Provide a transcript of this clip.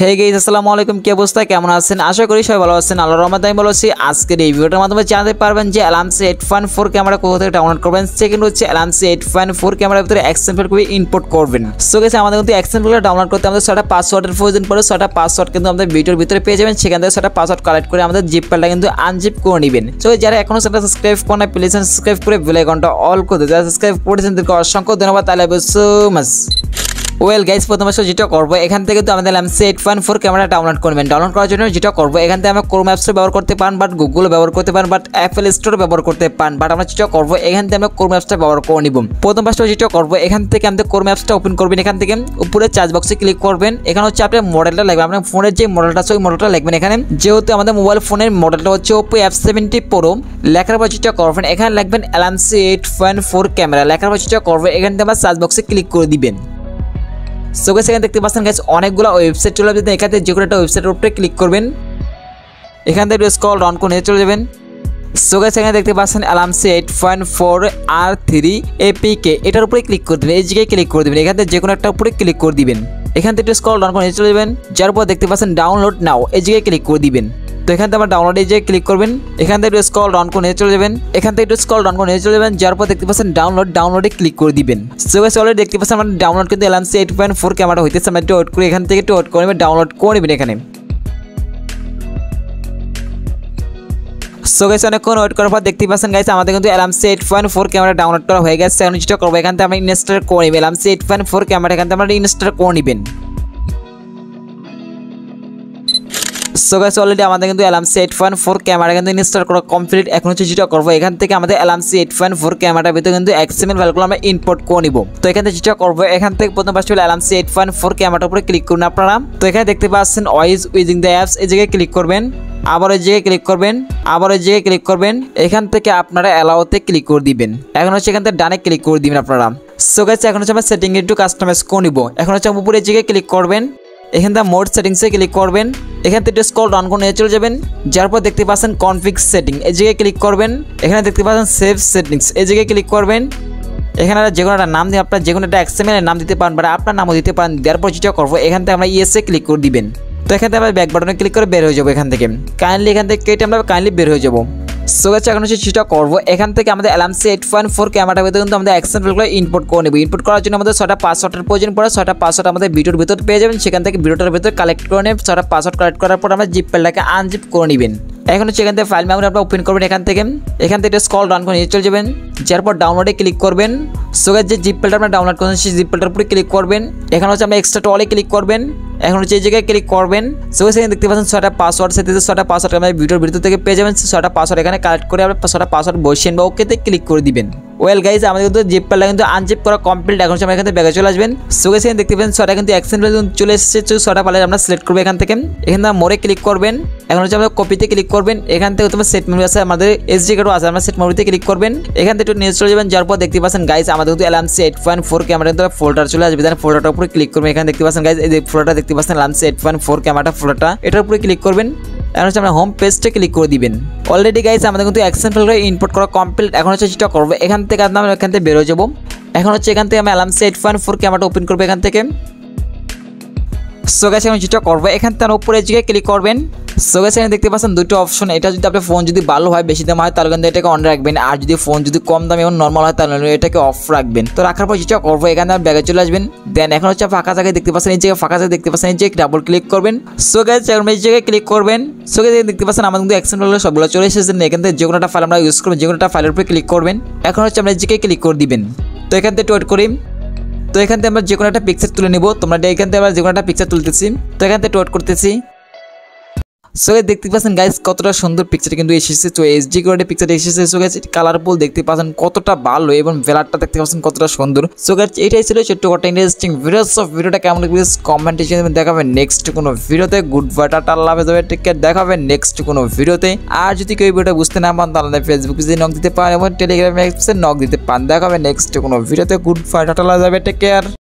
Hey guys আসসালামু আলাইকুম, কি অবস্থা, কেমন আছেন? আশা করি সবাই ভালো আছেন। আল্লাহর রহমতে আমি ভালো আছি। আজকের এই ভিডিওটার মাধ্যমে জানতে পারবেন যে এলামসি 8.4 ক্যামেরা কোথা থেকে ডাউনলোড করবেন। সেকেন্ড হচ্ছে এলামসি 8.4 ক্যামেরার ভিতরে এক্সএমএল করে ইম্পোর্ট করবেন। সো গাইস আমাদের কিন্তু এক্সএমএল ডাউনলোড করতে আমাদের 6টা পাসওয়ার্ডের প্রয়োজন পড়ে। 6টা পাসওয়ার্ড কিন্তু আমাদের ভিডিওর ভিতরে পেয়ে যাবেন। সেখান থেকে 6টা পাসওয়ার্ড কালেক্ট করে আমাদের জিপ ফাইলটা কিন্তু আনজিপ করে নেবেন। সো যারা এখনো চ্যানেলটা সাবস্ক্রাইব করেন না, প্লিজ সাবস্ক্রাইব করে বেল আইকনটা অল করে দিন। যারা সাবস্ক্রাইব করেছেন তাদেরকে অসংখ্য ধন্যবাদ। I love you so much. Well guys, প্রথমে যেটা করবো এখান থেকে তো আমাদের এলামসি 8.4 ক্যামেরা ডাউনলোড করবেন। ডাউনলোড করার জন্য যেটা করবো এখান থেকে আমরা ক্রোম অ্যাপস ব্যবহার করতে পারেন, বাট গুগল ব্যবহার করতে পারেন, বাট অ্যাপল স্টোর ব্যবহার করতে পারেন। বাট আমরা যেটা করবো এখান থেকে আমরা ক্রোম অ্যাপসটা ব্যবহার করে নিব। প্রথম পাশটা যেটা করবো এখান থেকে আমাদের ক্রোম অ্যাপসটা ওপেন করবেন। এখান থেকে উপরে চার্জ বক্সে ক্লিক করবেন। এখানে হচ্ছে আপনার মডেলটা লাগবে, আপনার ফোনের যে মডেলটা আছে ওই মডেলটা লাগবেন। এখানে যেহেতু আমাদের মোবাইল ফোনের মডেলটা হচ্ছে Oppo F70 Pro, লেখার পর যেটা করবেন এখানে লাগবেন এলামসি 8.4 ক্যামেরা। লেখার পর যেটা করবো এখান থেকে আমরা সার্চ বক্সে ক্লিক করে দিবেন। সো গাইস এখানে দেখতে পাচ্ছেন গাইস অনেকগুলো ওয়েবসাইট চলে যাবে। এখান থেকে যে কোনো একটা ওয়েবসাইটের উপরে ক্লিক করবেন। এখান থেকে স্ক্রল ডাউন করে চলে যাবেন। সো গাইস এখানে দেখতে পাচ্ছেন এলামসি 8.4 R3 APK, এটার উপরে ক্লিক করে দিবেন। এই জায়গায় ক্লিক করে দিবেন। এখান থেকে যে কোনো একটা উপরে ক্লিক করে দিবেন। এখান থেকে স্ক্রল ডাউন করে চলে যাবেন। যার পর দেখতে পাচ্ছেন ডাউনলোড নাও, এই জায়গায় ক্লিক করে দিবেন। তো এখান থেকে আবার ডাউনলোড এই জায়গায় ক্লিক করবেন। এখান থেকে স্ক্রল ডাউন করে চলে যাবেন। এখান থেকে স্ক্রল ডাউন করে চলে যাবেন। যার পর দেখতে পাচ্ছেন ডাউনলোডে ক্লিক করে দিবেন। সো গাইস অলরেডি দেখতে পাচ্ছেন আমাদের ডাউনলোড কিন্তু এলামসি 8.4 ক্যামেরা হইতেছে। আমরা একটু ওয়েট করে এখান থেকে ওয়েট করে ডাউনলোড করে নেবেন এখানে। সো গাইস অনেকক্ষণ ওয়েট করার পর দেখতে পাচ্ছেন গাইস আমাদের কিন্তু এলামসি 8.4 ক্যামেরা ডাউনলোড করা হয়ে গেছে। এখন যেটা করবো এখান থেকে আমরা ইনস্টল করে নেবেন। এলামসি 8.4 ক্যামেরা এখান থেকে আমরা ইনস্টল করে নেবেন। সো গাইস অলরেডি আমাদের কিন্তু এলামসি 8.4 ক্যামেরা কিন্তু ইনস্টল করা কমপ্লিট। এখন হচ্ছে যেটা করবো এখান থেকে আমাদের এলামসি 8.4 ক্যামেরার ভিতরে কিন্তু এক্সএমএল ফাইলগুলো আমরা ইম্পোর্ট করে নিব। তো এখান থেকে যেটা করবো এখান থেকে প্রথম পাশে হলো এলামসি 8.4 ক্যামেরার উপরে ক্লিক করুন আপনারা। তো এখানে দেখতে পাচ্ছেন ওয়াইজ ইউজিং দ্য অ্যাপস, এই জায়গায় ক্লিক করবেন। আবার এই জায়গায় ক্লিক করবেন, আবার এই জায়গায় ক্লিক করবেন। এখান থেকে আপনারা অ্যালাউতে ক্লিক করে দিবেন। এখন হচ্ছে এখান থেকে ডানে ক্লিক করে দিবেন আপনারা। সো গাইস এখন হচ্ছে আমরা সেটিং একটু কাস্টমাইজ করে নিব। এখন হচ্ছে উপরে এই জায়গায় ক্লিক করবেন। এখান থেকে মোড সেটিংসে ক্লিক করবেন। এখান থেকে স্ক্রল ডাউন করে চলে যাবেন। যার পর দেখতে পাচ্ছেন কনফিগ সেটিং, এই জায়গায় ক্লিক করবেন। এখানে দেখতে পাচ্ছেন সেভ সেটিংস, এই জায়গায় ক্লিক করবেন। এখানে যে কোনো একটা নাম দিয়ে আপনার যে কোনো একটা এক্সএমএল নাম দিতে পারেন, বা আপনার নামও দিতে পারেন। দেওয়ার পর যেটা করবো এখান থেকে আমরা ইয়েসে ক্লিক করে দিবেন। তো এখান থেকে আমরা ব্যাক বাটনে ক্লিক করে বের হয়ে যাবো। এখান থেকে কাইন্ডলি এখান থেকে কেটে আমরা কাইন্ডলি বের হয়ে যাবো। সো গাইস এখন হচ্ছে যেটা করবো এখান থেকে আমাদের এলামসি 8.4 ক্যামেরার ভিতরে কিন্তু আমাদের এক্সএমএলগুলো ইম্পোর্ট করে নেব। ইম্পোর্ট করার জন্য আমাদের 6টা পাসওয়ার্ডের প্রয়োজন পড়ে। 6টা পাসওয়ার্ড আমাদের ভিডিওর ভিতরে পেয়ে যাবেন। সেখান থেকে ভিডিওটার ভিতরে কালেক্ট করে নেবেন। 6টা পাসওয়ার্ড কালেক্ট করার পর আমরা জিপ ফাইলটাকে আনজিপ করে নেবেন। এখন হচ্ছে এখান থেকে ফাইল মেমোরি আপনারা ওপেন করবেন। এখান থেকে স্ক্রল ডাউন করে চলে যাবেন। যার পর ডাউনলোডে ক্লিক করবেন। সো গাইস যে জিপ ফাইলটা আপনারা ডাউনলোড করেন সেই জিপ ফাইলটার উপরে ক্লিক করবেন। এখানে হচ্ছে আমরা এক্সট্রা টলে ক্লিক করবেন। এখন হচ্ছে এই জায়গায় ক্লিক করবেন। সো সেখানে দেখতে পাচ্ছেন 6টা পাসওয়ার্ড, সাথে 6টা পাসওয়ার্ড আমাদের ভিডিওর ভিতর থেকে পেয়ে যাবেন। 6টা পাসওয়ার্ড এখানে কালেক্ট করে আপনারা 6টা পাসওয়ার্ড বসিয়ে বা ওকেতে ক্লিক করে দিবেন। ওয়েল গাইজ আমাদের কিন্তু জিপ ফাইলটা কিন্তু আনজিপ করা কমপ্লিট। এখন আমরা এখান থেকে ব্যাগে চলে আসবেন। সো গাইস এখানে দেখতে পাচ্ছেন 6টা কিন্তু এক্সএমএল চলে এসেছে। 6টা ফাইল আমরা সিলেক্ট করবো এখান থেকে। এখান থেকে মোড়ে ক্লিক করবেন। এখন হচ্ছে আমরা কপিতে ক্লিক করবেন। এখান থেকে তোমার সেট মেমোরি আছে, আমাদের এসডি কার্ডও আছে, আমরা সেট মেমোরিতে ক্লিক করবেন। এখান থেকে একটু নিয়ে চলে যাবেন। যার পর দেখতে পাচ্ছেন গাইজ আমাদের কিন্তু এলামসি 8.4 ক্যামেরা কিন্তু ফোল্ডার চলে আসবে। তাহলে ফোল্ডারটার উপরে ক্লিক করবেন। এখানে দেখতে পাচ্ছেন গাইজ এই যে ফোল্ডারটা দেখতে পাচ্ছেন এলামসি 8.4 ক্যামেরা ফোল্ডারটা, এটার উপরে ক্লিক করবেন। এখন হচ্ছে আমরা হোম পেজটা ক্লিক করে দিবেন। অলরেডি গাইজ আমাদের কিন্তু এক্সএমএল ইম্পোর্ট করা কমপ্লিট। এখন হচ্ছে যেটা করবো এখান থেকে আমরা এখান থেকে বের হয়ে যাবো। এখন হচ্ছে এখান থেকে আমি এলামসি 8.4 ক্যামেরাটা ওপেন করবো এখান থেকে। সো গাইস এখন যেটা করবো এখান থেকে উপরে জায়গায় ক্লিক করবেন। সো গাইস এখানে দেখতে পাচ্ছেন দুটো অপশন। এটা যদি আপনার ফোন যদি ভালো হয়, বেশি দাম হয়, তাহলে কিন্তু এটাকে অন রাখবেন। আর যদি ফোন যদি কম দামে এবং নর্মাল হয় তাহলে এটাকে অফ রাখবেন। তো রাখার পর যেটা করবো এখানে ব্যাগে চলে আসবেন। দেন এখন হচ্ছে ফাঁকা জায়গায় দেখতে পাচ্ছেন এই জায়গায় ফাঁকা জায়গায় দেখতে পাচ্ছেন এই যে ডাবল ক্লিক করবেন। সো গাইস এখন এই জায়গায় ক্লিক করবেন। সো গাইস দেখতে পাচ্ছেন আমাদের কিন্তু এক্সএমএল সবগুলো চলে এসেছে। এখান থেকে যে কোনো একটা ফাইল আমরা ইউজ করবো, যে কোনো একটা ফাইলের উপরে ক্লিক করবেন। এখন হচ্ছে আমরা এই জায়গায় ক্লিক করে দিবেন। তো এখান থেকে ওয়েট করি। তো এখান থেকে আমরা যে কোনো একটা পিকচার তুলে নিব। তোমরা এখান থেকে আমরা যে কোনো একটা পিকচার তুলতেছি। তো এখান থেকে ওয়েট করতেছি। সো দেখতে পাচ্ছেন গাইস কতটা সুন্দর পিকচার কিন্তু এসেছে। তো এইচডি কোয়ালিটি পিকচার এসেছে। সো গাইস কালারফুল দেখতে পাচ্ছেন কতটা ভালো এবং ভেলারটা দেখতে পাচ্ছেন কতটা সুন্দর। সো গাইস এটাই ছিল ছোট্ট একটা ইন্টারেস্টিং ভিডিও। সো ভিডিওটা কেমন লাগবে কমেন্টে জানাবেন। দেখাবেন নেক্সট কোনো ভিডিওতে। গুড বাই, টাটা, আল্লাহ হাফেজ, টেক কেয়ার। দেখাবেন নেক্সট কোনো ভিডিওতে। আর যদি কেউ ভিডিওটা বুঝতে না পারেন তাহলে ফেসবুক পেজে নক দিতে পারেন এবং টেলিগ্রামে নক দিতে পারেন। দেখাবেন নেক্সট কোনো ভিডিওতে। গুড বাই, টাটা, আল্লাহ হাফেজ, টেক কেয়ার।